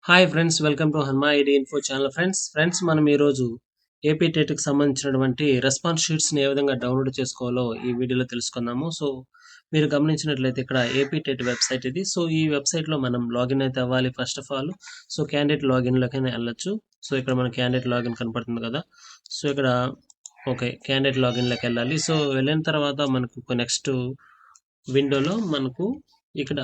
Hi friends, welcome to హన్మా ID info channel. Friends మనం ఈరోజు ఏపీ టెట్కి సంబంధించినటువంటి రెస్పాన్స్ షీట్స్ని ఏ విధంగా డౌన్లోడ్ చేసుకోవాలో ఈ వీడియోలో తెలుసుకుందాము. సో మీరు గమనించినట్లయితే ఇక్కడ ఏపీ టెట్ వెబ్సైట్ ఇది. సో ఈ వెబ్సైట్లో మనం లాగిన్ అయితే అవ్వాలి first of all. So candidate లాగిన్లోకైనా వెళ్ళొచ్చు. సో ఇక్కడ మన క్యాండిడేట్ లాగిన్ కనపడుతుంది కదా. సో ఇక్కడ ఓకే, క్యాండిడేట్ లాగిన్లోకి వెళ్ళాలి. సో వెళ్ళిన తర్వాత మనకు నెక్స్ట్ విండోలో మనకు ఇక్కడ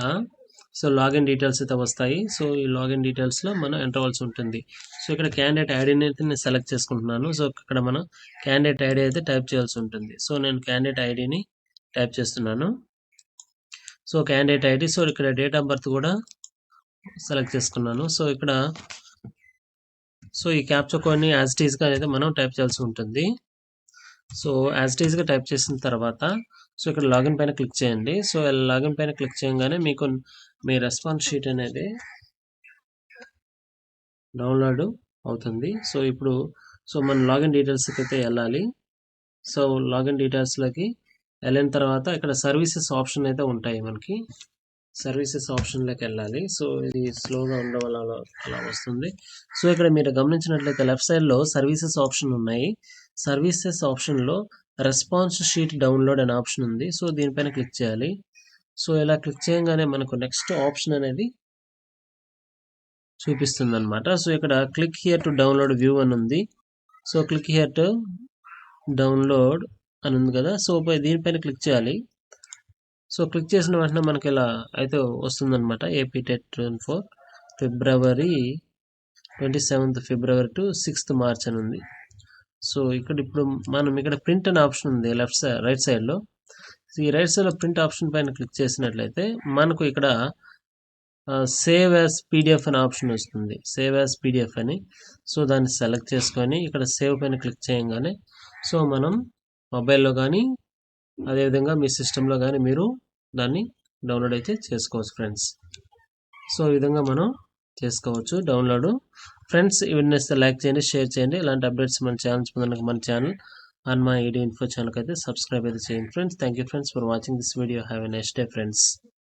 సో లాగిన్ డీటెయిల్స్ అయితే వస్తాయి. సో ఈ లాగిన్ డీటెయిల్స్లో మనం ఎంటర్ అవ్వాల్సి ఉంటుంది. సో ఇక్కడ క్యాండిడేట్ ఐడిని అయితే నేను సెలెక్ట్ చేసుకుంటున్నాను. సో ఇక్కడ మనం క్యాండిడేట్ ఐడి అయితే టైప్ చేయాల్సి ఉంటుంది. సో నేను క్యాండిడేట్ ఐడిని టైప్ చేస్తున్నాను. సో క్యాండిడేట్ ఐడి, సో ఇక్కడ డేట్ ఆఫ్ బర్త్ కూడా సెలెక్ట్ చేసుకున్నాను. సో ఇక్కడ సో ఈ క్యాప్చా కోడ్ని యాజ్ ఇట్ ఈస్గా అయితే మనం టైప్ చేయాల్సి ఉంటుంది. సో యాజ్ ఇట్ ఈస్గా టైప్ చేసిన తర్వాత సో ఇక్కడ లాగిన్ పైన క్లిక్ చేయండి. సో లాగిన్ పైన క్లిక్ చేయగానే మీకు మీ రెస్పాన్స్ షీట్ అనేది డౌన్లోడ్ అవుతుంది. సో ఇప్పుడు సో మన లాగిన్ డీటెయిల్స్కి అయితే వెళ్ళాలి. సో లాగిన్ డీటెయిల్స్లోకి వెళ్ళిన తర్వాత ఇక్కడ సర్వీసెస్ ఆప్షన్ అయితే ఉంటాయి. మనకి సర్వీసెస్ ఆప్షన్లోకి వెళ్ళాలి. సో ఇది స్లోగా ఉండడం వల్ల అలా వస్తుంది. సో ఇక్కడ మీరు గమనించినట్లయితే లెఫ్ట్ సైడ్లో సర్వీసెస్ ఆప్షన్ ఉన్నాయి. సర్వీసెస్ ఆప్షన్లో రెస్పాన్స్ షీట్ డౌన్లోడ్ అనే ఆప్షన్ ఉంది. సో దీనిపైన క్లిక్ చేయాలి. సో ఇలా క్లిక్ చేయగానే మనకు నెక్స్ట్ ఆప్షన్ అనేది చూపిస్తుంది అనమాట. సో ఇక్కడ click here to download view అని ఉంది. So click here to download అని ఉంది కదా. సో దీనిపైన క్లిక్ చేయాలి. సో క్లిక్ చేసిన వెంటనే మనకి ఇలా అయితే వస్తుందన్నమాట. AP TET for February 27th February to 6th March అని ఉంది. సో ఇప్పుడు మనం ఇక్కడ ప్రింట్ అనే ఆప్షన్ ఉంది లెఫ్ట్ సైడ్ రైట్ సైడ్లో. ఈ రైట్ సైడ్లో ప్రింట్ ఆప్షన్ పైన క్లిక్ చేసినట్లయితే మనకు ఇక్కడ సేవ్ యాజ్ పీడిఎఫ్ అనే ఆప్షన్ వస్తుంది. సేవ్ యాజ్ పీడిఎఫ్ అని. సో దాన్ని సెలెక్ట్ చేసుకొని ఇక్కడ సేవ్ పైన క్లిక్ చేయగానే సో మనం మొబైల్లో కానీ అదేవిధంగా మీ సిస్టంలో కానీ మీరు దాన్ని డౌన్లోడ్ అయితే చేసుకోవచ్చు ఫ్రెండ్స్. సో ఈ విధంగా మనం చేసుకోవచ్చు డౌన్లోడ్. ఫ్రెండ్స్ ఇవన్నీ లైక్ చేయండి, షేర్ చేయండి. ఇలాంటి అప్డేట్స్ మన ఛానల్స్ పొందడానికి మన ఛానల్ హన్మా ఐడి ఇన్ఫో ఛానల్కి అయితే సబ్స్క్రైబ్ అయితే చేయండి friends. Thank you friends for watching this video. Have a nice day friends.